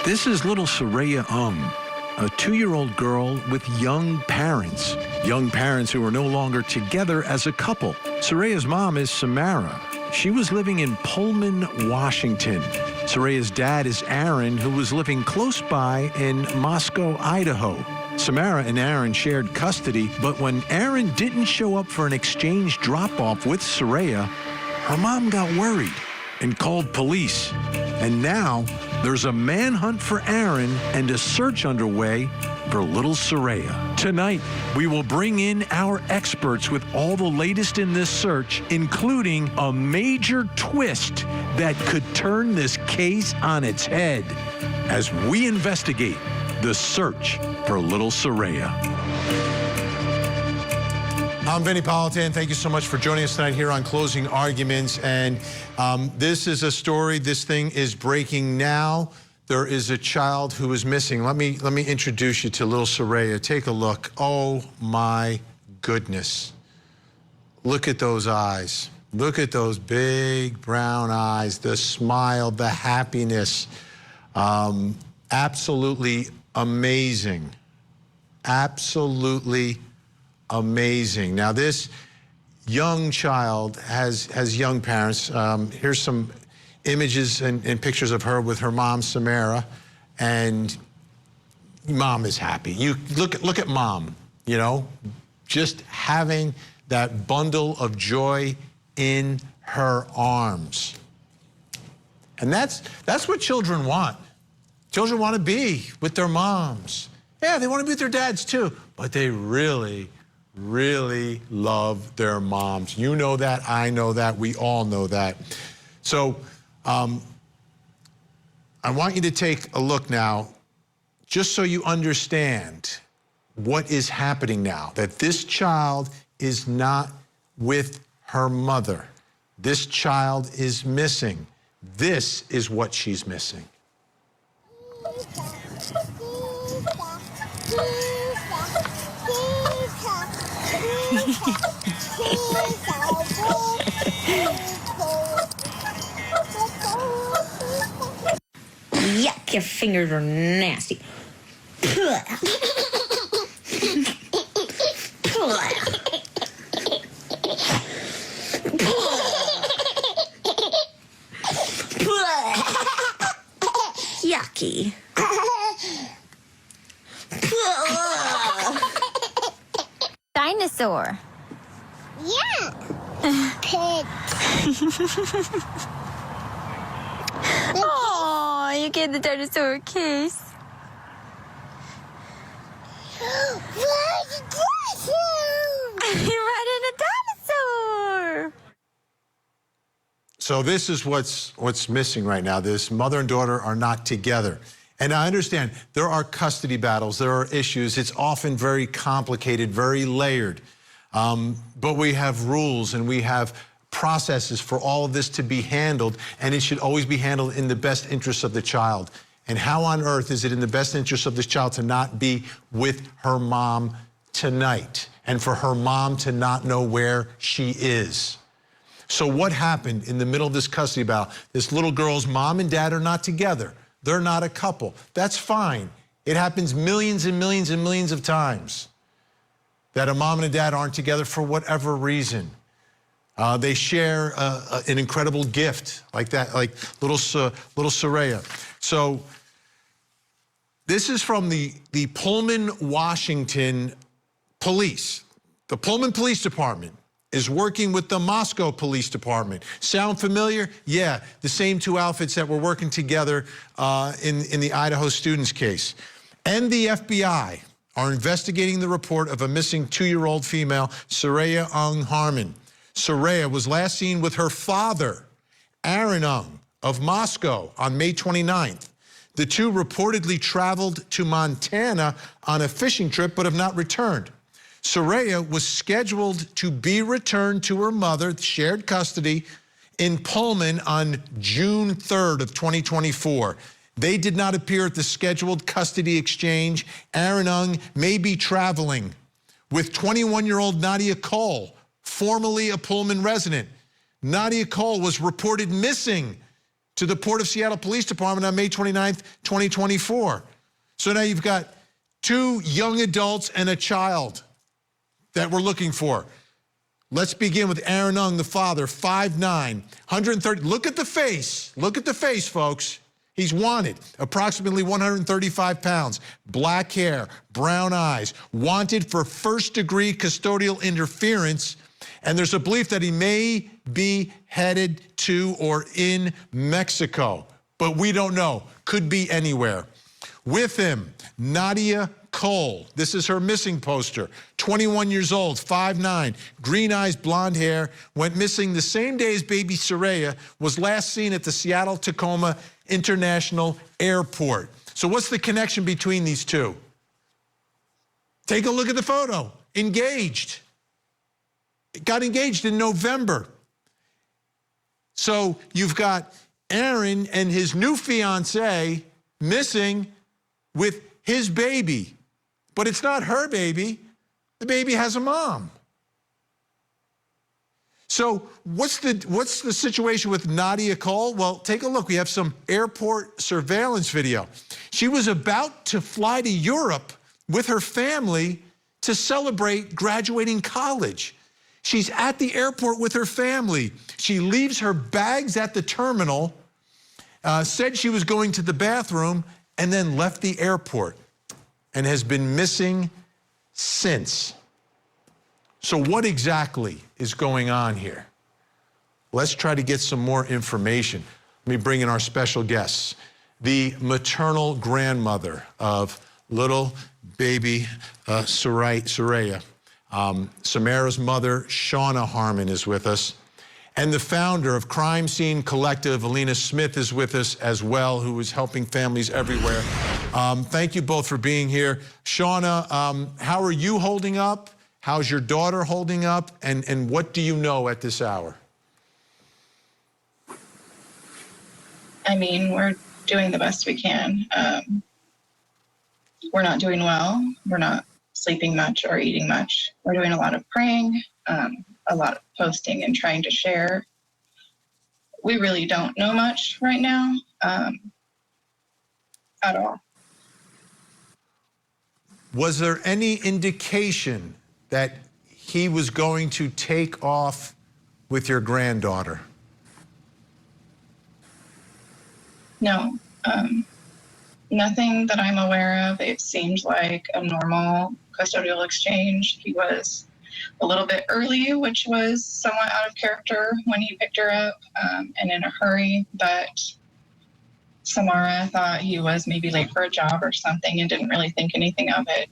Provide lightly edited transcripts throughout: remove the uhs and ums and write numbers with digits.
This is little Seraya Aung, a 2-year-old girl with young parents who are no longer together as a couple. Seraya's mom is Samara. She was living in Pullman, Washington. Seraya's dad is Aaron, who was living close by in Moscow, Idaho. Samara and Aaron shared custody, but when Aaron didn't show up for an exchange drop-off with Seraya, her mom got worried and called police. And now there's a manhunt for Aaron and a search underway for little Seraya. Tonight, we will bring in our experts with all the latest in this search, including a major twist that could turn this case on its head as we investigate the search for little Seraya. I'm Vinny Politan. Thank you so much for joining us tonight here on Closing Arguments. And this is a story. This thing is breaking now. There is a child who is missing. Let me introduce you to little Seraya. Take a look. Oh my goodness. Look at those eyes. Look at those big brown eyes, the smile, the happiness. Absolutely amazing. Absolutely amazing. Now this young child has young parents. Here's some images and pictures of her with her mom, Samara, and mom is happy. You look at mom, you know, just having that bundle of joy in her arms. And that's what children want. Children want to be with their moms. Yeah, they want to be with their dads too, but they really love their moms. You know that, I know that, we all know that. So I want you to take a look now, just so you understand what is happening now, that this child is not with her mother. This child is missing. This is what she's missing. Yuck, your fingers are nasty. Yucky. Dinosaur. Yeah. Pig. Oh, you gave the dinosaur a kiss. Where's the dinosaur? You're riding a dinosaur. So this is what's missing right now. This mother and daughter are not together. And I understand there are custody battles, there are issues. It's often very complicated, very layered. But we have rules and we have processes for all of this to be handled, and it should always be handled in the best interest of the child. And how on earth is it in the best interest of this child to not be with her mom tonight, and for her mom to not know where she is? So what happened in the middle of this custody battle? This little girl's mom and dad are not together. They're not a couple. That's fine. It happens millions and millions and millions of times that a mom and a dad aren't together for whatever reason. They share an incredible gift like that, like little Seraya. So this is from the Pullman, Washington police. The Pullman Police Department is working with the Moscow Police Department. Sound familiar? Yeah, the same two outfits that were working together in the Idaho students case. And the FBI are investigating the report of a missing 2-year-old female, Seraya Aung Harmon. Seraya was last seen with her father, Aaron Aung, of Moscow on May 29th. The two reportedly traveled to Montana on a fishing trip but have not returned. Seraya was scheduled to be returned to her mother, shared custody, in Pullman on June 3rd of 2024. They did not appear at the scheduled custody exchange. Aaron Aung may be traveling with 21-year-old Nadia Cole, formerly a Pullman resident. Nadia Cole was reported missing to the Port of Seattle Police Department on May 29th, 2024. So now you've got 2 young adults and a child that we're looking for. Let's begin with Aaron Aung, the father, 5'9", 130. Look at the face. Look at the face, folks. He's wanted, approximately 135 pounds, black hair, brown eyes, wanted for first-degree custodial interference, and there's a belief that he may be headed to or in Mexico, but we don't know. Could be anywhere. With him, Nadia Cole. This is her missing poster. 21 years old, 5'9", green eyes, blonde hair, went missing the same day as baby Seraya was last seen at the Seattle-Tacoma International Airport. So what's the connection between these two? Take a look at the photo. Engaged. Got engaged in November. So you've got Aaron and his new fiance missing with his baby. But it's not her baby. The baby has a mom. So what's the situation with Nadia Cole? Well, take a look. We have some airport surveillance video. She was about to fly to Europe with her family to celebrate graduating college. She's at the airport with her family. She leaves her bags at the terminal, said she was going to the bathroom, and then left the airport and has been missing since. So what exactly is going on here? Let's try to get some more information. Let me bring in our special guests. The maternal grandmother of little baby Seraya. Samara's mother, Samara Harmon, is with us. And the founder of Crime Scene Collective, Alina Smith, is with us as well, who is helping families everywhere. Thank you both for being here. Shauna, how are you holding up? How's your daughter holding up? And what do you know at this hour? I mean, we're doing the best we can. We're not doing well. We're not sleeping much or eating much. We're doing a lot of praying, a lot of posting and trying to share. We really don't know much right now at all. Was there any indication that he was going to take off with your granddaughter? No, nothing that I'm aware of. It seemed like a normal custodial exchange. He was a little bit early, which was somewhat out of character when he picked her up and in a hurry, but Samara thought he was maybe late for a job or something and didn't really think anything of it.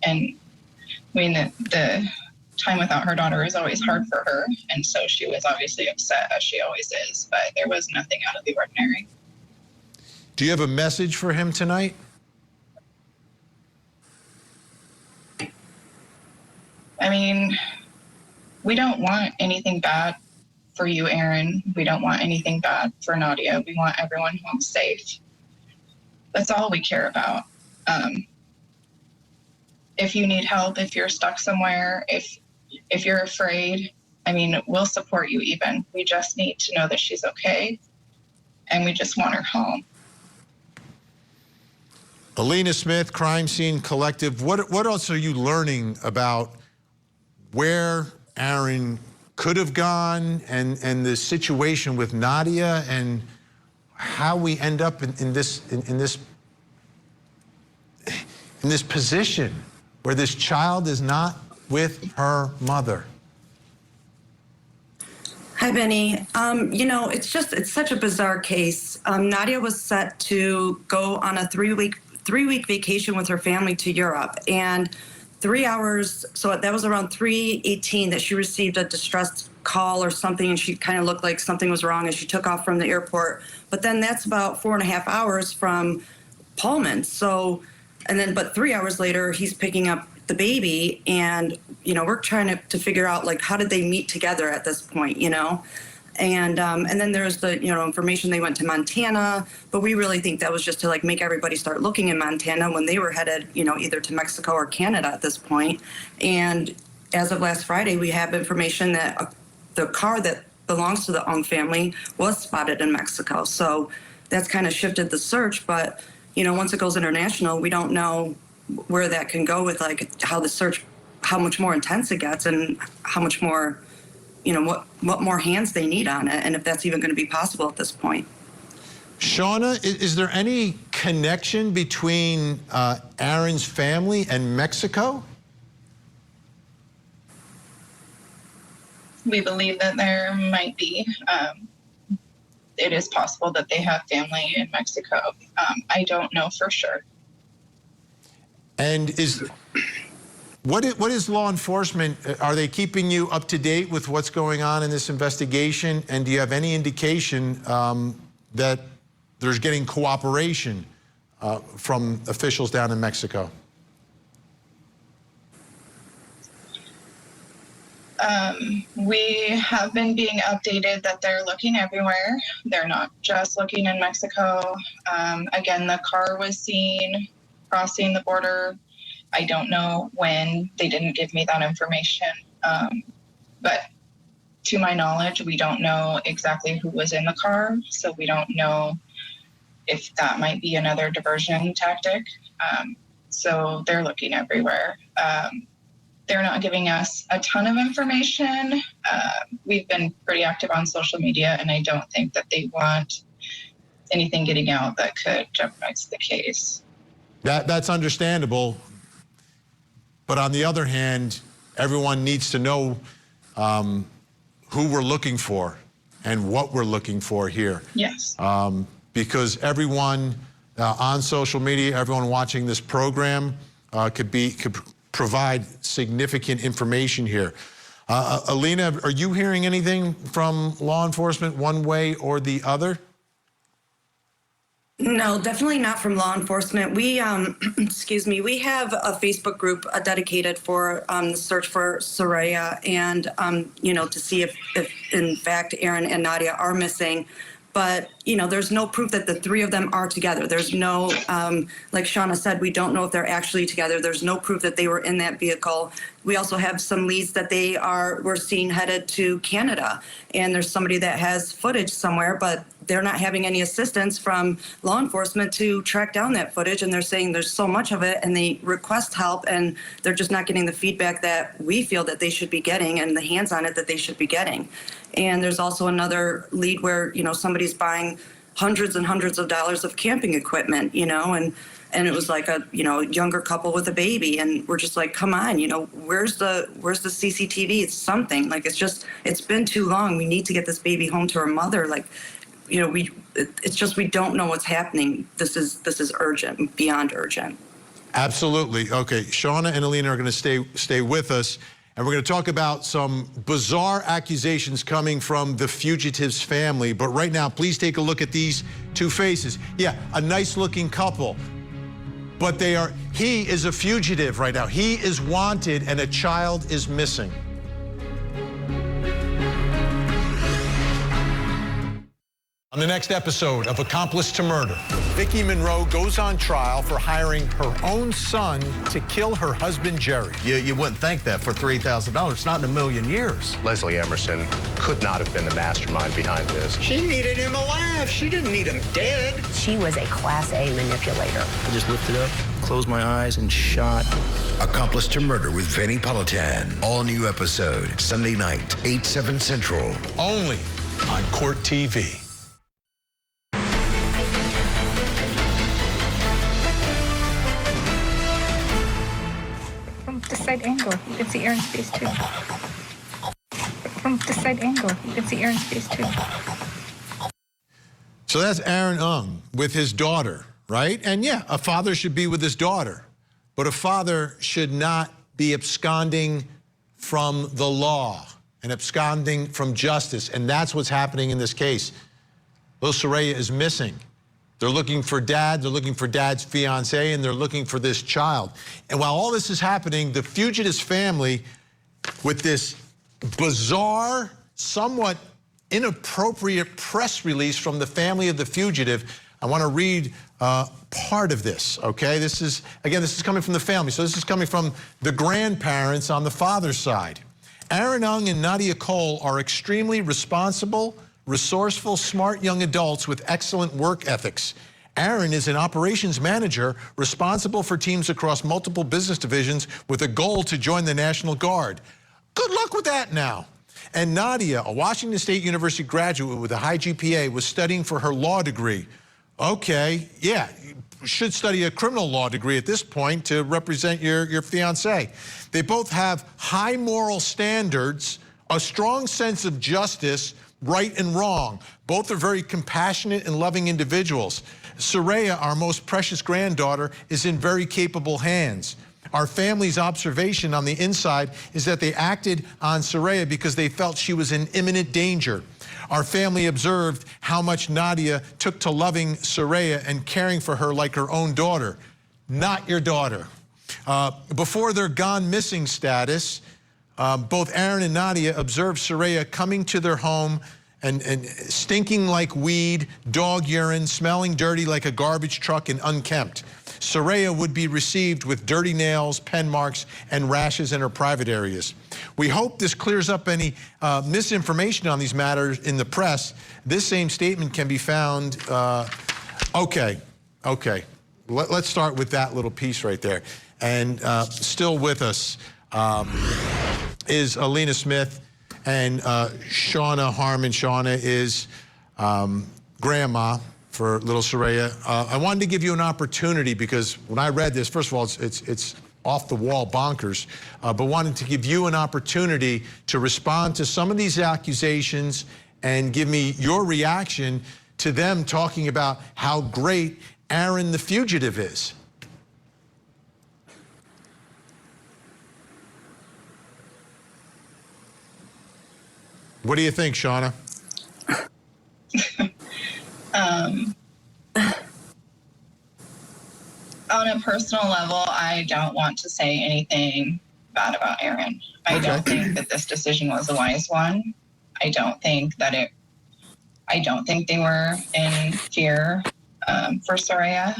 And I mean, the time without her daughter is always hard for her, and so she was obviously upset, as she always is, but there was nothing out of the ordinary. Do you have a message for him tonight? I mean, we don't want anything bad for you, Aaron. We don't want anything bad for Nadia. We want everyone home safe. That's all we care about. If you need help, if you're stuck somewhere, if you're afraid, I mean, we'll support you even. We just need to know that she's okay, and we just want her home. Alina Smith, Crime Scene Collective, what else are you learning about where Aaron could have gone and the situation with Nadia and how we end up in this position where this child is not with her mother? Hi, Benny. You know, it's such a bizarre case. Nadia was set to go on a three-week vacation with her family to Europe, and 3 hours, so that was around 3:18 that she received a distress call or something, and she kind of looked like something was wrong, and she took off from the airport. But then that's about 4.5 hours from Pullman. So, but 3 hours later, he's picking up the baby, and, you know, we're trying to figure out, like, how did they meet together at this point, you know? And then there's the, you know, information they went to Montana, but we really think that was just to, like, make everybody start looking in Montana when they were headed, you know, either to Mexico or Canada at this point. And as of last Friday, we have information that the car that belongs to the Aung family was spotted in Mexico. So that's kind of shifted the search. But, you know, once it goes international, we don't know where that can go with like how the search, how much more intense it gets and how much more, you know, what more hands they need on it and if that's even going to be possible at this point. Shauna, is there any connection between Aaron's family and Mexico? We believe that there might be. It is possible that they have family in Mexico. I don't know for sure. And what is law enforcement? Are they keeping you up to date with what's going on in this investigation? And do you have any indication that there's getting cooperation from officials down in Mexico? We have been being updated that they're looking everywhere. They're not just looking in Mexico. Again, the car was seen crossing the border. I don't know when. They didn't give me that information. But to my knowledge, we don't know exactly who was in the car. So we don't know if that might be another diversion tactic. So they're looking everywhere. They're not giving us a ton of information. We've been pretty active on social media, and I don't think that they want anything getting out that could jeopardize the case. That's understandable. But on the other hand, everyone needs to know who we're looking for and what we're looking for here. Yes. Because everyone on social media, everyone watching this program could provide significant information here. Alina, are you hearing anything from law enforcement one way or the other? No, definitely not from law enforcement. We, excuse me, we have a Facebook group dedicated for the search for Seraya and, you know, to see if in fact Aaron and Nadia are missing. But, you know, there's no proof that the three of them are together. There's no, like Shauna said, we don't know if they're actually together. There's no proof that they were in that vehicle. We also have some leads that we're seen headed to Canada. And there's somebody that has footage somewhere, but they're not having any assistance from law enforcement to track down that footage. And they're saying there's so much of it and they request help and they're just not getting the feedback that we feel that they should be getting and the hands on it that they should be getting. And there's also another lead where, you know, somebody's buying hundreds and hundreds of dollars of camping equipment, you know, and it was like a, you know, younger couple with a baby. And we're just like, come on, you know, where's the CCTV? It's something. Like, it's been too long. We need to get this baby home to her mother. Like, you know, it's just, we don't know what's happening. This is urgent, beyond urgent. Absolutely. Okay, Shauna and Alina are going to stay with us. And we're going to talk about some bizarre accusations coming from the fugitive's family. But right now, please take a look at these two faces. Yeah, a nice looking couple. But he is a fugitive right now. He is wanted and a child is missing. On the next episode of Accomplice to Murder, Vicki Monroe goes on trial for hiring her own son to kill her husband, Jerry. You wouldn't think that for $3,000, not in a million years. Leslie Emerson could not have been the mastermind behind this. She needed him alive. She didn't need him dead. She was a Class A manipulator. I just lifted up, closed my eyes, and shot. Accomplice to Murder with Vinnie Politan. All new episode, Sunday night, 8, 7 Central. Only on Court TV. From this side angle, you can see Aaron's face too. From this side angle, you can see Aaron's face too. So that's Aaron Aung with his daughter, right? And yeah, a father should be with his daughter, but a father should not be absconding from the law and absconding from justice. And that's what's happening in this case. Little Seraya is missing. They're looking for dad, they're looking for dad's fiance, and they're looking for this child. And while all this is happening, the fugitive's family, with this bizarre, somewhat inappropriate press release from the family of the fugitive, I want to read part of this, okay? This is coming from the family. So this is coming from the grandparents on the father's side. Aaron Aung and Nadia Cole are extremely responsible, resourceful, smart young adults with excellent work ethics. Aaron is an operations manager responsible for teams across multiple business divisions with a goal to join the National Guard. Good luck with that now. And Nadia, a Washington State University graduate with a high GPA, was studying for her law degree. Okay, yeah, you should study a criminal law degree at this point to represent your fiancé. They both have high moral standards, a strong sense of justice, right and wrong. Both are very compassionate and loving individuals. Seraya, our most precious granddaughter, is in very capable hands. Our family's observation on the inside is that they acted on Seraya because they felt she was in imminent danger. Our family observed how much Nadia took to loving Seraya and caring for her like her own daughter. Not your daughter. Before their gone missing status, both Aaron and Nadia observed Seraya coming to their home and stinking like weed, dog urine, smelling dirty like a garbage truck and unkempt. Seraya would be received with dirty nails, pen marks, and rashes in her private areas. We hope this clears up any misinformation on these matters in the press. This same statement can be found, okay. Let's start with that little piece right there. And still with us is Alina Smith and Shauna Harmon. Shauna is grandma for little Seraya. I wanted to give you an opportunity because when I read this, first of all, it's off the wall bonkers, but wanted to give you an opportunity to respond to some of these accusations and give me your reaction to them talking about how great Aaron the fugitive is. What do you think, Shauna? On a personal level, I don't want to say anything bad about Aaron. I don't think that this decision was a wise one. I don't think they were in fear for Seraya.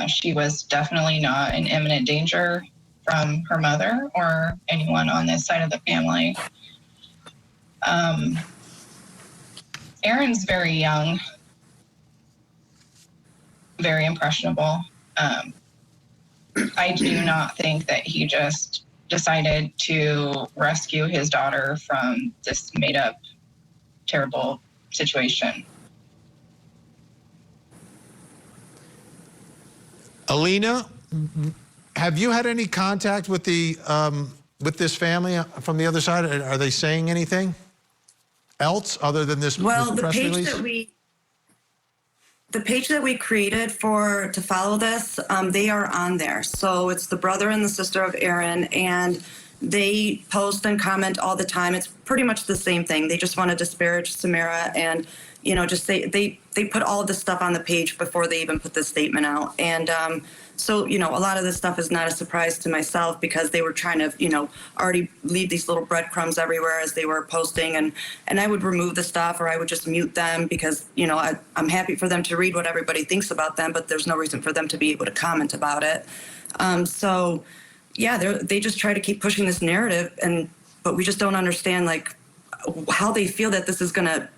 She was definitely not in imminent danger from her mother or anyone on this side of the family. Aaron's very young, very impressionable. I do not think that he just decided to rescue his daughter from this made-up, terrible situation. Alina, have you had any contact with the with this family from the other side? Are they saying anything else other than this, well, this the press page release? The page that we created to follow this, they are on there. So it's the brother and the sister of Aaron, and they post and comment all the time. It's pretty much the same thing. They just want to disparage Samara and, just say they put all of this stuff on the page before they even put the statement out. And so, a lot of this stuff is not a surprise to myself because they were trying to, already leave these little breadcrumbs everywhere as they were posting. And I would remove the stuff or I would just mute them because, I'm happy for them to read what everybody thinks about them, but there's no reason for them to be able to comment about it. So, yeah, they just try to keep pushing this narrative, but we just don't understand, how they feel that this is going to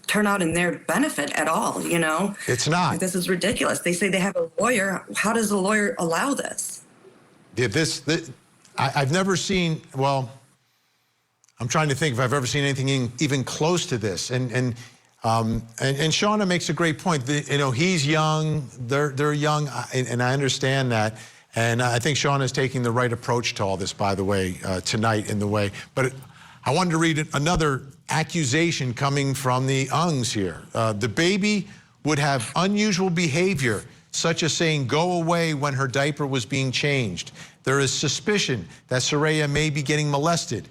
turn out in their benefit at all, It's not. This is ridiculous. They say they have a lawyer. How does a lawyer allow this? Yeah, I've never seen, well, I'm trying to think if I've ever seen anything even close to this. And Shauna makes a great point. He's young, they're young, and I understand that. And I think Shauna's taking the right approach to all this, by the way, tonight in the way. But I wanted to read another accusation coming from the Aungs here. The baby would have unusual behavior, such as saying go away when her diaper was being changed. There is suspicion that Seraya may be getting molested.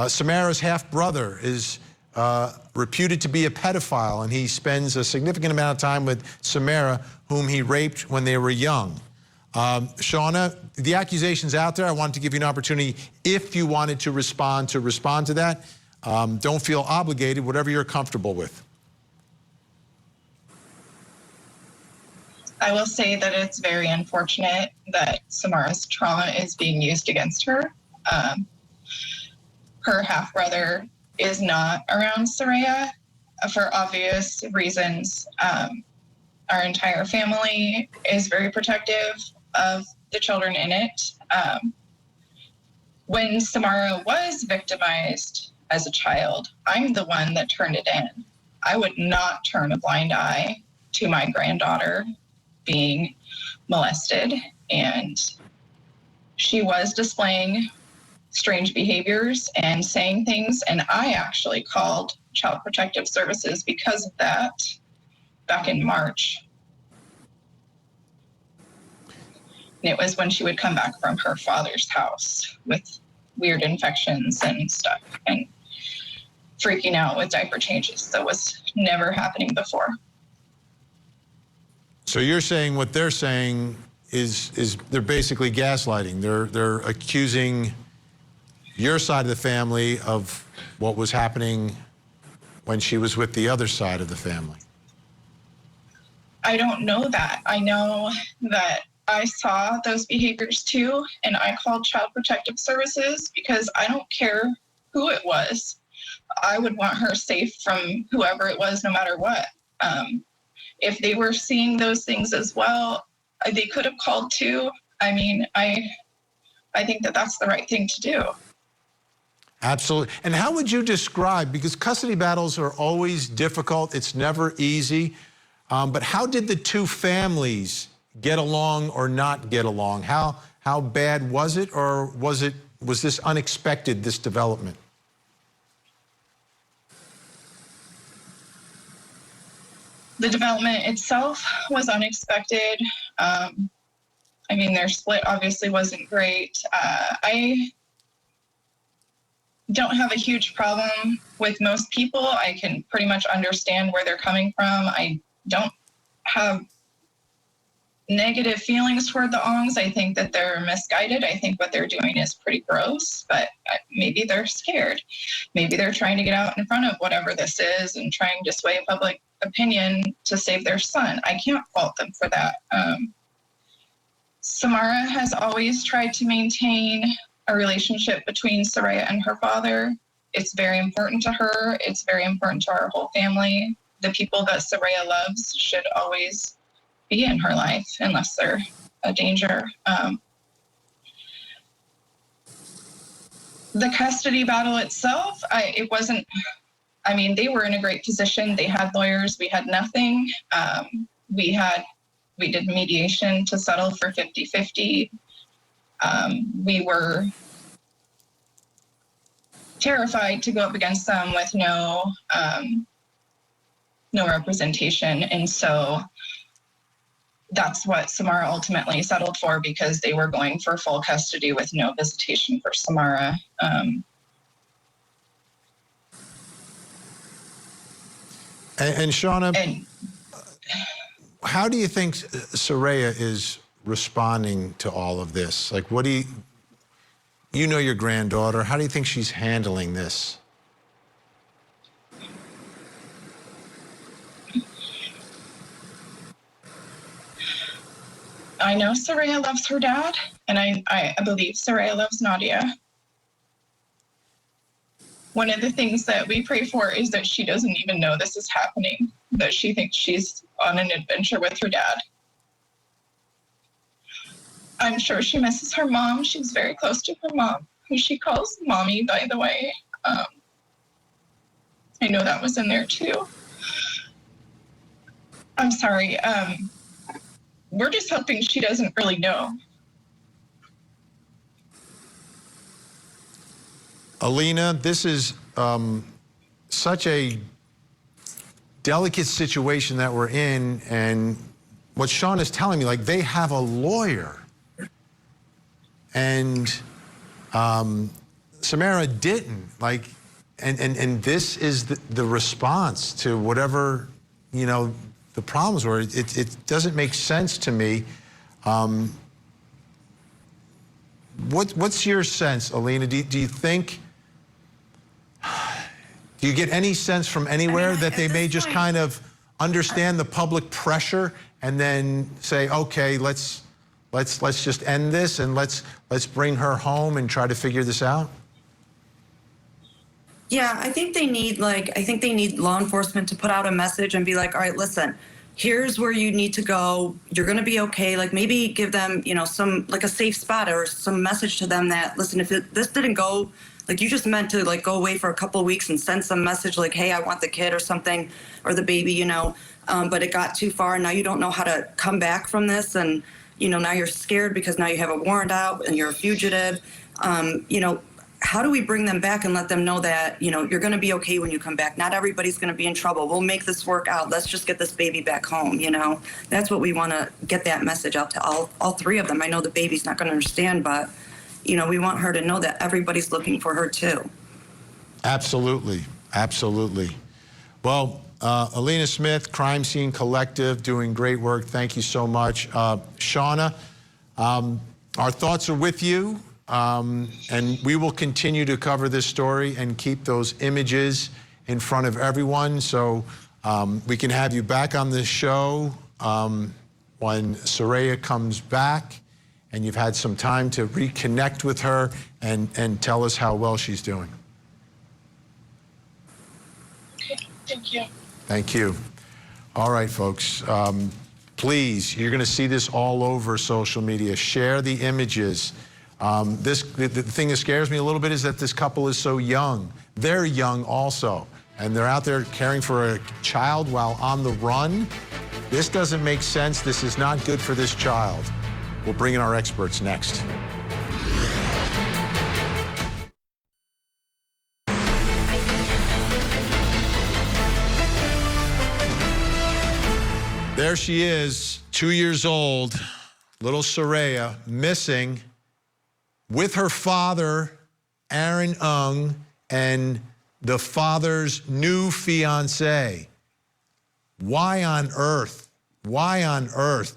Samara's half-brother is reputed to be a pedophile, and he spends a significant amount of time with Samara, whom he raped when they were young. Shauna, the accusation's out there. I wanted to give you an opportunity, if you wanted to respond to that. Don't feel obligated, whatever you're comfortable with. I will say that it's very unfortunate that Samara's trauma is being used against her. her half-brother is not around Seraya for obvious reasons. Our entire family is very protective of the children in it. When Samara was victimized as a child, I'm the one that turned it in. I would not turn a blind eye to my granddaughter being molested, and she was displaying strange behaviors and saying things, and I actually called Child Protective Services because of that back in March. And it was when she would come back from her father's house with weird infections and stuff and freaking out with diaper changes. That was never happening before. So you're saying what they're saying is they're basically gaslighting. They're accusing your side of the family of what was happening when she was with the other side of the family. I don't know that. I know that I saw those behaviors too, and I called Child Protective Services because I don't care who it was. I would want her safe from whoever it was, no matter what. If they were seeing those things as well, they could have called too. I mean, I think that that's the right thing to do. Absolutely. And how would you describe, because custody battles are always difficult, it's never easy, but how did the two families get along or not get along? How bad was it, or was this unexpected, this development? The development itself was unexpected. I mean, their split obviously wasn't great. I don't have a huge problem with most people. I can pretty much understand where they're coming from. I don't have negative feelings toward the Aungs. I think that they're misguided. I think what they're doing is pretty gross, but maybe they're scared. Maybe they're trying to get out in front of whatever this is and trying to sway public opinion to save their son. I can't fault them for that. Samara has always tried to maintain a relationship between Seraya and her father. It's very important to her. It's very important to our whole family. The people that Seraya loves should always be in her life unless they're a danger. The custody battle itself, I mean, they were in a great position. They had lawyers. We had nothing. We did mediation to settle for 50-50. We were terrified to go up against them with no representation. And so that's what Samara ultimately settled for, because they were going for full custody with no visitation for Samara. And Shauna, how do you think Seraya is responding to all of this? Like, what do you know your granddaughter, how do you think she's handling this? I know Seraya loves her dad, and I believe Seraya loves Nadia. One of the things that we pray for is that she doesn't even know this is happening, that she thinks she's on an adventure with her dad. I'm sure she misses her mom. She's very close to her mom, who she calls Mommy, by the way. I know that was in there too. I'm sorry. We're just hoping she doesn't really know. Alina, this is such a delicate situation that we're in, and what Sean is telling me, like, they have a lawyer, and Samara didn't, like, and this is the response to whatever, you know, the problems were. It doesn't make sense to me. What's your sense, Alina? Do you think, do you get any sense from anywhere that they may just kind of understand the public pressure and then say, okay, let's just end this and let's bring her home and try to figure this out? Yeah, I think they need law enforcement to put out a message and be like, all right, listen, here's where you need to go. You're going to be okay. Like maybe give them, some like a safe spot or some message to them that, listen, if this didn't go, like you just meant to like go away for a couple of weeks and send some message like, hey, I want the kid or something, or the baby, but it got too far and now you don't know how to come back from this. And, now you're scared because now you have a warrant out and you're a fugitive. How do we bring them back and let them know that, you're going to be okay when you come back? Not everybody's going to be in trouble. We'll make this work out. Let's just get this baby back home, That's what we want to get that message out to all three of them. I know the baby's not going to understand, but, we want her to know that everybody's looking for her too. Absolutely. Absolutely. Well, Alina Smith, Crime Scene Collective, doing great work. Thank you so much. Shauna, our thoughts are with you. And we will continue to cover this story and keep those images in front of everyone. So we can have you back on this show when Seraya comes back and you've had some time to reconnect with her and tell us how well she's doing. Okay, thank you. Thank you. All right, folks. Please, you're going to see this all over social media. Share the images. The thing that scares me a little bit is that this couple is so young. They're young also, and they're out there caring for a child while on the run. This doesn't make sense. This is not good for this child. We'll bring in our experts next. There she is, 2 years old, little Seraya, missing, with her father, Aaron Aung, and the father's new fiancée. Why on earth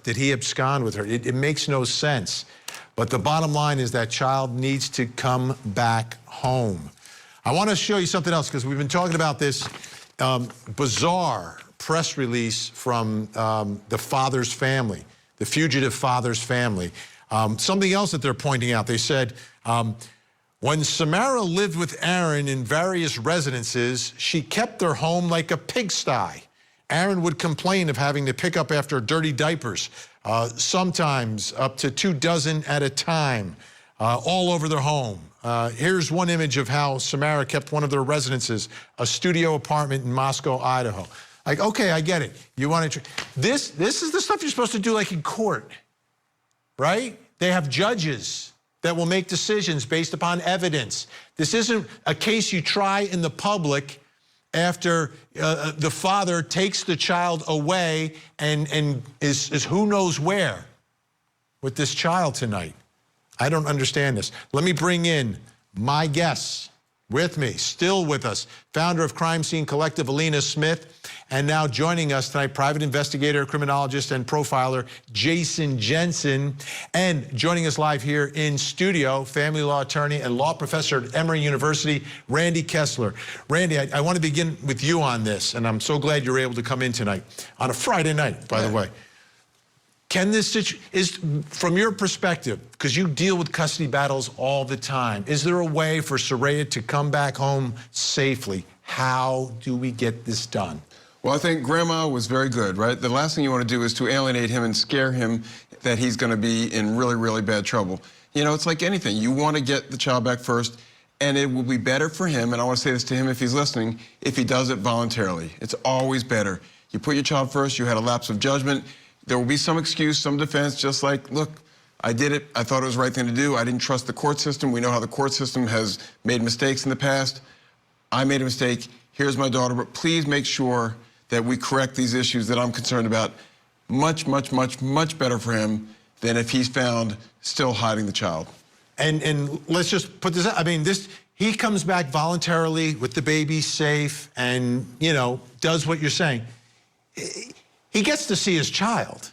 did he abscond with her? It makes no sense. But the bottom line is that child needs to come back home. I want to show you something else because we've been talking about this bizarre press release from the father's family, the fugitive father's family. Something else that they're pointing out, they said, when Samara lived with Aaron in various residences, she kept their home like a pigsty. Aaron would complain of having to pick up after dirty diapers, sometimes up to 24 at a time, all over their home. Here's one image of how Samara kept one of their residences, a studio apartment in Moscow, Idaho. Like, okay, I get it. You want to, this is the stuff you're supposed to do like in court, right? They have judges that will make decisions based upon evidence. This isn't a case you try in the public after the father takes the child away and is who knows where with this child tonight. I don't understand this. Let me bring in my guests with me, still with us, founder of Crime Scene Collective, Alina Smith, and now joining us tonight, private investigator, criminologist, and profiler, Jason Jensen, and joining us live here in studio, family law attorney and law professor at Emory University, Randy Kessler. Randy, I want to begin with you on this, and I'm so glad you're able to come in tonight, on a Friday night, by the way. Can this from your perspective, because you deal with custody battles all the time, is there a way for Seraya to come back home safely? How do we get this done? Well, I think Grandma was very good, right? The last thing you want to do is to alienate him and scare him that he's going to be in really, really bad trouble. You know, it's like anything. You want to get the child back first, and it will be better for him, and I want to say this to him if he's listening, if he does it voluntarily. It's always better. You put your child first, you had a lapse of judgment. There will be some excuse, some defense, just like, look, I did it. I thought it was the right thing to do. I didn't trust the court system. We know how the court system has made mistakes in the past. I made a mistake. Here's my daughter. But please make sure that we correct these issues that I'm concerned about. Much, much, much, much better for him than if he's found still hiding the child. And let's just put this out. I mean, he comes back voluntarily with the baby safe and, you know, does what you're saying. He gets to see his child.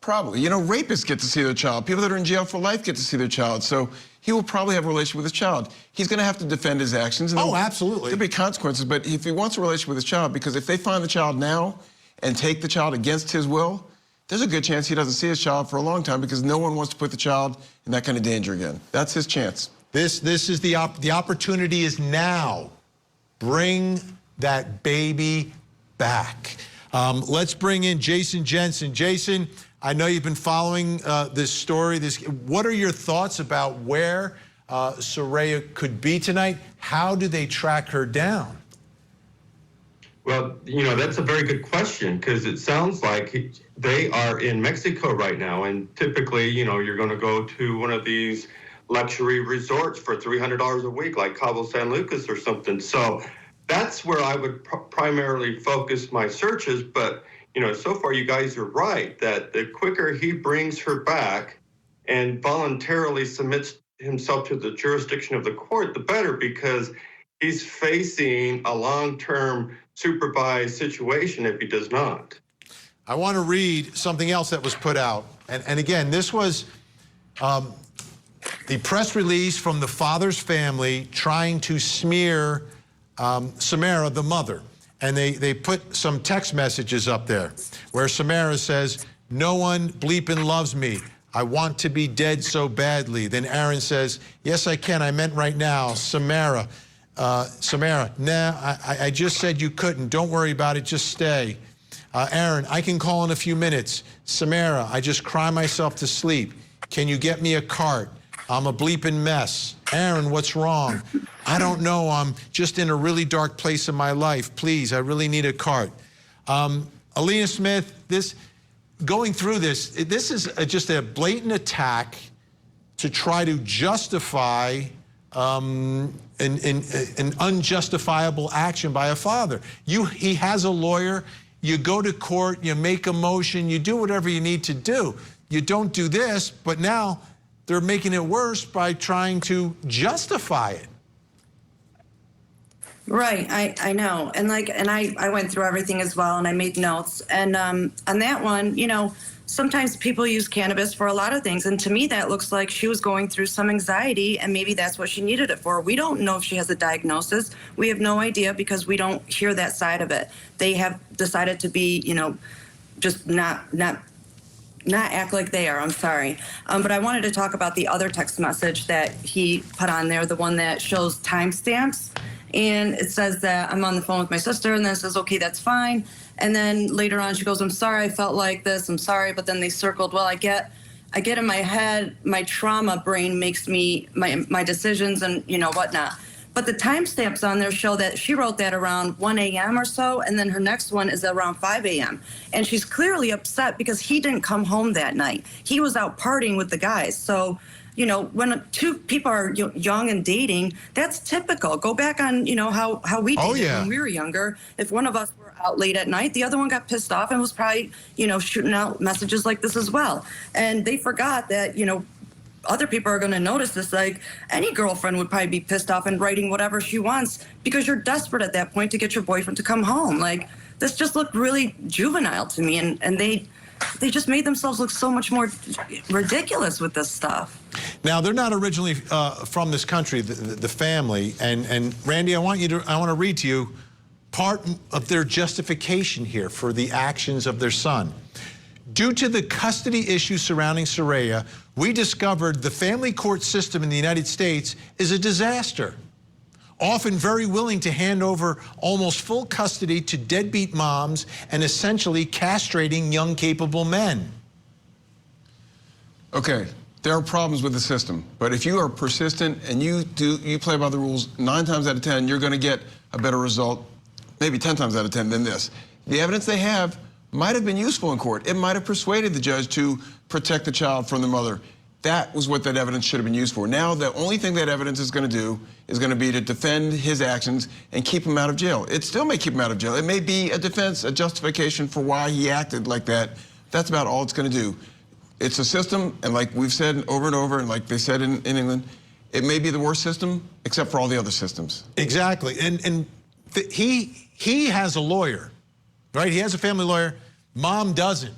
Probably. You know, rapists get to see their child. People that are in jail for life get to see their child. So he will probably have a relationship with his child. He's going to have to defend his actions. And absolutely. There'll be consequences. But if he wants a relationship with his child, because if they find the child now and take the child against his will, there's a good chance he doesn't see his child for a long time because no one wants to put the child in that kind of danger again. That's his chance. This is the opportunity is now. Bring that baby back. Let's bring in Jason Jensen. Jason, I know you've been following this story. What are your thoughts about where Seraya could be tonight? How do they track her down? Well, you know, that's a very good question, because it sounds like they are in Mexico right now. And typically, you know, you're going to go to one of these luxury resorts for $300 a week, like Cabo San Lucas or something. So that's where I would primarily focus my searches. But, you know, so far you guys are right that the quicker he brings her back and voluntarily submits himself to the jurisdiction of the court, the better, because he's facing a long-term supervised situation if he does not. I want to read something else that was put out. And again, this was the press release from the father's family trying to smear Samara, the mother. And they put some text messages up there where Samara says, "No one bleeping loves me. I want to be dead so badly." Then Aaron says, "Yes, I can. I meant right now. Samara, nah, I just said you couldn't. Don't worry about it. Just stay." Aaron, "I can call in a few minutes." Samara, "I just cry myself to sleep. Can you get me a cart? I'm a bleeping mess." Aaron, "What's wrong?" "I don't know. I'm just in a really dark place in my life. Please, I really need a cart." Alina Smith, going through this is just a blatant attack to try to justify an unjustifiable action by a father. He has a lawyer. You go to court, you make a motion, you do whatever you need to do. You don't do this, but now they're making it worse by trying to justify it. Right, I know. And I went through everything as well, and I made notes. And on that one, you know, sometimes people use cannabis for a lot of things. And to me, that looks like she was going through some anxiety, and maybe that's what she needed it for. We don't know if she has a diagnosis. We have no idea because we don't hear that side of it. They have decided to be, you know, just not act like they are. I'm sorry. But I wanted to talk about the other text message that he put on there, the one that shows timestamps. And it says that I'm on the phone with my sister, and then it says, "Okay, that's fine." And then later on she goes, "I'm sorry, I felt like this, I'm sorry." But then they circled, "Well, I get in my head, my trauma brain makes me my decisions and, you know, whatnot." But the timestamps on there show that she wrote that around 1 a.m. or so, and then her next one is around 5 a.m. And she's clearly upset because he didn't come home that night. He was out partying with the guys. So, you know, when two people are young and dating, that's typical. Go back on, you know, how we dated when we were younger. If one of us were out late at night, the other one got pissed off and was probably, you know, shooting out messages like this as well. And they forgot that, you know, other people are going to notice this. Like any girlfriend would probably be pissed off and writing whatever she wants because you're desperate at that point to get your boyfriend to come home. Like, this just looked really juvenile to me, and they just made themselves look so much more ridiculous with this stuff. Now, they're not originally from this country, the family, and Randy, I want to read to you part of their justification here for the actions of their son. "Due to the custody issues surrounding Seraya, we discovered the family court system in the United States is a disaster, often very willing to hand over almost full custody to deadbeat moms and essentially castrating young, capable men." Okay, there are problems with the system, but if you are persistent and you play by the rules, 9 times out of 10, you're going to get a better result, maybe 10 times out of 10 than this. The evidence they have might have been useful in court. It might have persuaded the judge to protect the child from the mother. That was what that evidence should have been used for. Now, the only thing that evidence is going to do is going to be to defend his actions and keep him out of jail. It still may keep him out of jail. It may be a defense, a justification for why he acted like that. That's about all it's going to do. It's a system, and like we've said over and over, and like they said in England, it may be the worst system, except for all the other systems. Exactly, and he has a lawyer, right? He has a family lawyer. Mom doesn't.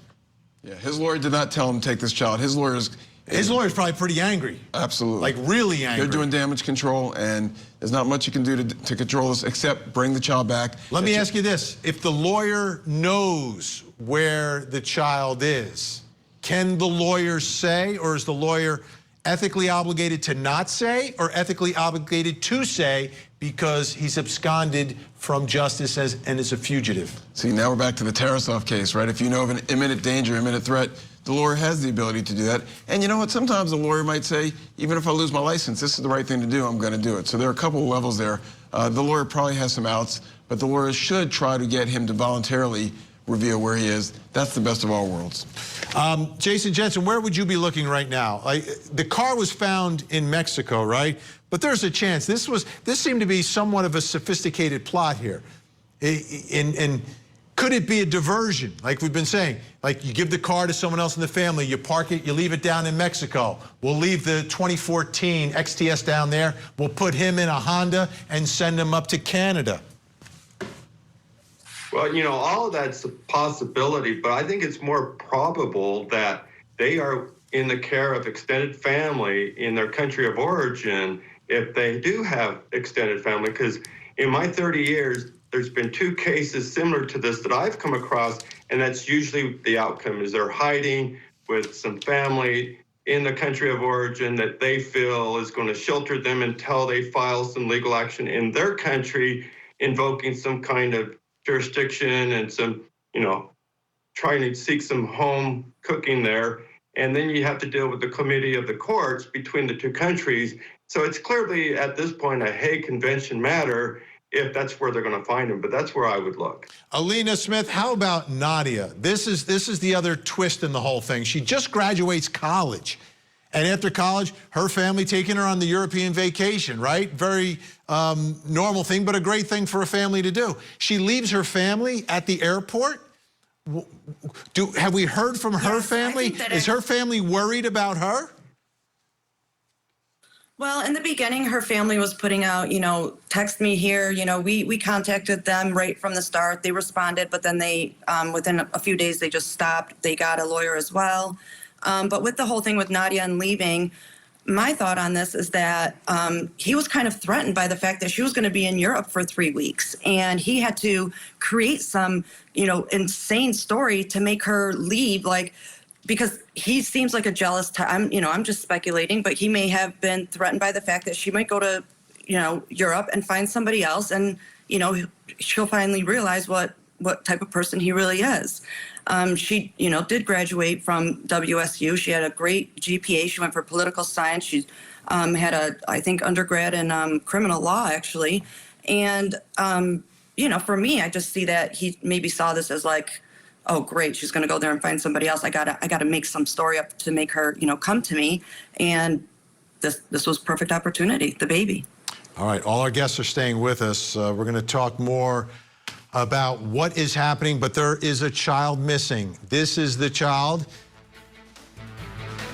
Yeah, his lawyer did not tell him to take this child. His lawyer's probably pretty angry. Absolutely. Like really angry. They're doing damage control, and there's not much you can do to control this except bring the child back. Let me ask you this. If the lawyer knows where the child is, can the lawyer say, or is the lawyer ethically obligated to not say, or ethically obligated to say because he's absconded from justice and is a fugitive. See, now we're back to the Tarasov case, right? If you know of an imminent danger, imminent threat, the lawyer has the ability to do that. And you know what? Sometimes the lawyer might say, even if I lose my license, this is the right thing to do, I'm going to do it. So there are a couple of levels there. The lawyer probably has some outs, but the lawyer should try to get him to voluntarily reveal where he is. That's the best of all worlds. Jason Jensen, where would you be looking right now? The car was found in Mexico, right? But there's a chance. This seemed to be somewhat of a sophisticated plot here. And could it be a diversion, like we've been saying? Like you give the car to someone else in the family, you park it, you leave it down in Mexico. We'll leave the 2014 XTS down there. We'll put him in a Honda and send him up to Canada. Well, you know, all of that's a possibility, but I think it's more probable that they are in the care of extended family in their country of origin if they do have extended family, because in my 30 years, there's been 2 cases similar to this that I've come across, and that's usually the outcome is they're hiding with some family in the country of origin that they feel is going to shelter them until they file some legal action in their country, invoking some kind of jurisdiction and some, you know, trying to seek some home cooking there. And then you have to deal with the committee of the courts between the 2 countries. So it's clearly at this point a Hague Convention matter if that's where they're going to find him, but that's where I would look. Alina Smith, how about Nadia? This is the other twist in the whole thing. She just graduates college. And after college, her family taking her on the European vacation, right? Very normal thing, but a great thing for a family to do. She leaves her family at the airport. Have we heard from her family? Is her family worried about her? Well, in the beginning, her family was putting out, you know, text me here. You know, we contacted them right from the start. They responded, but then they, within a few days, they just stopped. They got a lawyer as well. But with the whole thing with Nadia and leaving, my thought on this is that he was kind of threatened by the fact that she was going to be in Europe for 3 weeks. And he had to create some, you know, insane story to make her leave, like, because he seems like a jealous type. I'm just speculating, but he may have been threatened by the fact that she might go to, you know, Europe and find somebody else. And, you know, she'll finally realize what type of person he really is. She, you know, did graduate from WSU. She had a great GPA. She went for political science. She had I think, undergrad in criminal law, actually. And, you know, for me, I just see that he maybe saw this as like, oh, great, she's going to go there and find somebody else. I gotta make some story up to make her, you know, come to me. And this was perfect opportunity, the baby. All right, all our guests are staying with us. We're going to talk more about what is happening, but there is a child missing. This is the child.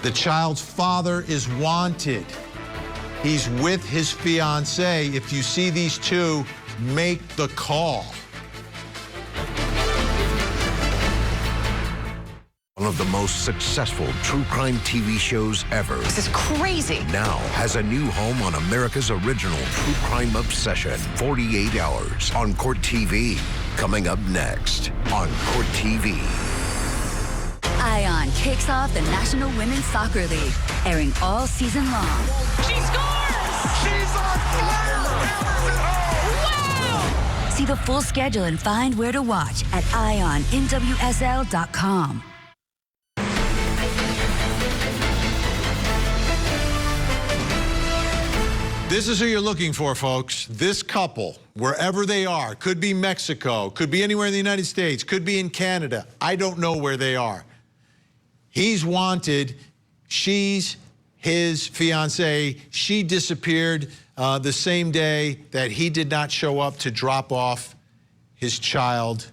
The child's father is wanted. He's with his fiancée. If you see these 2, make the call. One of the most successful true crime TV shows ever. This is crazy. Now has a new home on America's original true crime obsession, 48 Hours on Court TV. Coming up next on Court TV. ION kicks off the National Women's Soccer League, airing all season long. She scores! She's on fire! Wow! See the full schedule and find where to watch at IONNWSL.com. This is who you're looking for, folks. This couple, wherever they are, could be Mexico, could be anywhere in the United States, could be in Canada. I don't know where they are. He's wanted. She's his fiancée. She disappeared the same day that he did not show up to drop off his child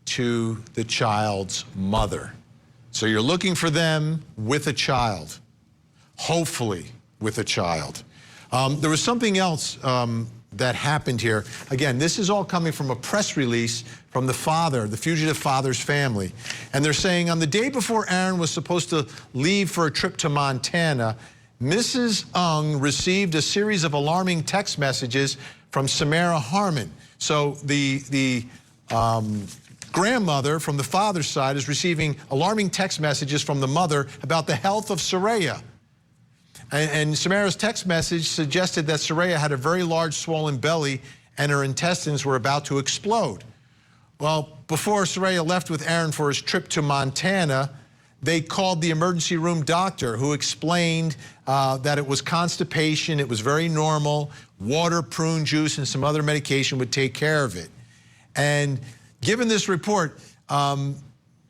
to the child's mother. So you're looking for them with a child, hopefully with a child. There was something else that happened here. Again, this is all coming from a press release from the father, the fugitive father's family. And they're saying on the day before Aaron was supposed to leave for a trip to Montana, Mrs. Aung received a series of alarming text messages from Samara Harmon. So the grandmother from the father's side is receiving alarming text messages from the mother about the health of Seraya. And Samara's text message suggested that Seraya had a very large swollen belly and her intestines were about to explode. Well, before Seraya left with Aaron for his trip to Montana, they called the emergency room doctor, who explained that it was constipation, it was very normal, water, prune juice, and some other medication would take care of it. And given this report,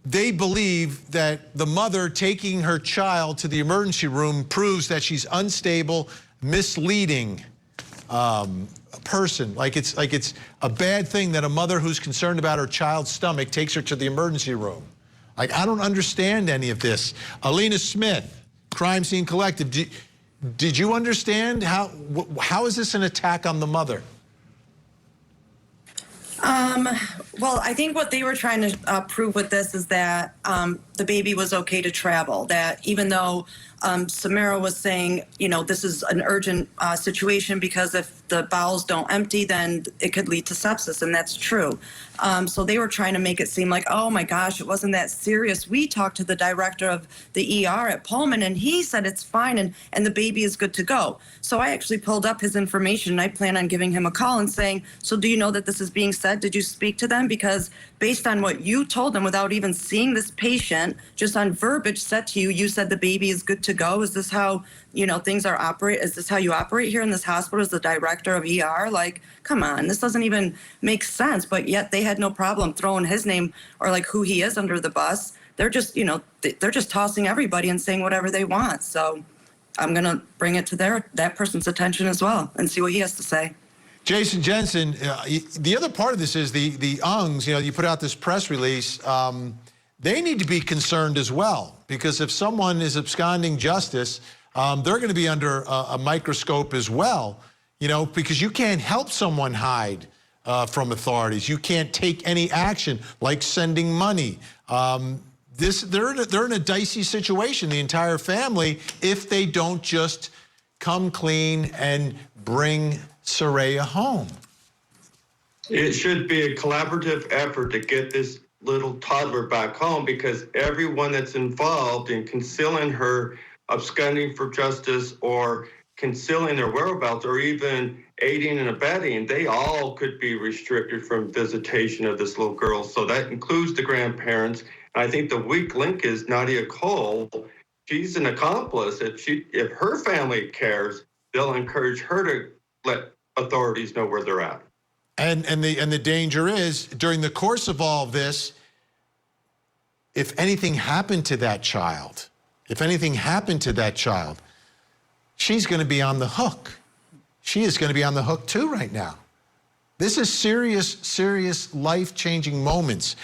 they believe that the mother taking her child to the emergency room proves that she's unstable, misleading person. Like it's a bad thing that a mother who's concerned about her child's stomach takes her to the emergency room. Like, I don't understand any of this. Alina Smith, Crime Scene Collective, did you understand how is this an attack on the mother? Well, I think what they were trying to prove with this is that the baby was okay to travel, that even though Samara was saying, you know, this is an urgent situation because if the bowels don't empty, then it could lead to sepsis, and that's true. So they were trying to make it seem like, oh my gosh, it wasn't that serious. We talked to the director of the ER at Pullman, and he said it's fine, and the baby is good to go. So I actually pulled up his information, and I plan on giving him a call and saying, so do you know that this is being said? Did you speak to them? Because based on what you told them without even seeing this patient, just on verbiage said to you, you said the baby is good to go. Is this how, you know, things are operate? Is this how you operate here in this hospital as the director of ER? Like, come on, this doesn't even make sense. But yet they had no problem throwing his name or like who he is under the bus. They're just, you know, they're just tossing everybody and saying whatever they want. So I'm going to bring it to that person's attention as well and see what he has to say. Jason Jensen, the other part of this is the Aungs, you know, you put out this press release, they need to be concerned as well, because if someone is absconding justice, they're going to be under a microscope as well, you know, because you can't help someone hide from authorities. You can't take any action like sending money. They're in a dicey situation, the entire family, if they don't just come clean and bring Seraya home. It should be a collaborative effort to get this little toddler back home, because everyone that's involved in concealing her absconding for justice or concealing their whereabouts or even aiding and abetting, they all could be restricted from visitation of this little girl. So that includes the grandparents. I think the weak link is Nadia Cole. She's an accomplice. If her family cares, they'll encourage her to let authorities know where they're at. And the danger is, during the course of all of this, if anything happened to that child, she's going to be on the hook. She is going to be on the hook too right now. This is serious life-changing moments.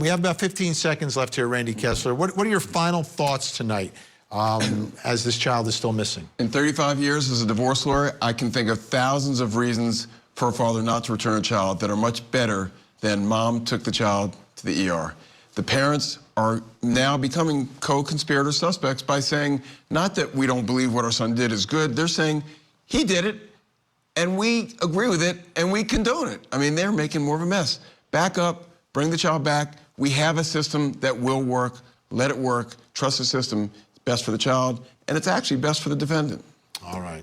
We have about 15 seconds left here, Randy Kessler. What are your final thoughts tonight as this child is still missing? In 35 years as a divorce lawyer, I can think of thousands of reasons for a father not to return a child that are much better than mom took the child to the ER. The parents are now becoming co-conspirator suspects by saying, not that we don't believe what our son did is good, they're saying he did it and we agree with it and we condone it. I mean, they're making more of a mess. Back up, bring the child back. We have a system that will work. Let it work. Trust the system. It's best for the child, and it's actually best for the defendant. All right.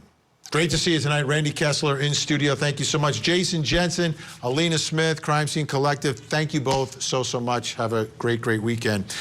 Great to see you tonight. Randy Kessler in studio. Thank you so much. Jason Jensen, Alina Smith, Crime Scene Collective. Thank you both so much. Have a great weekend.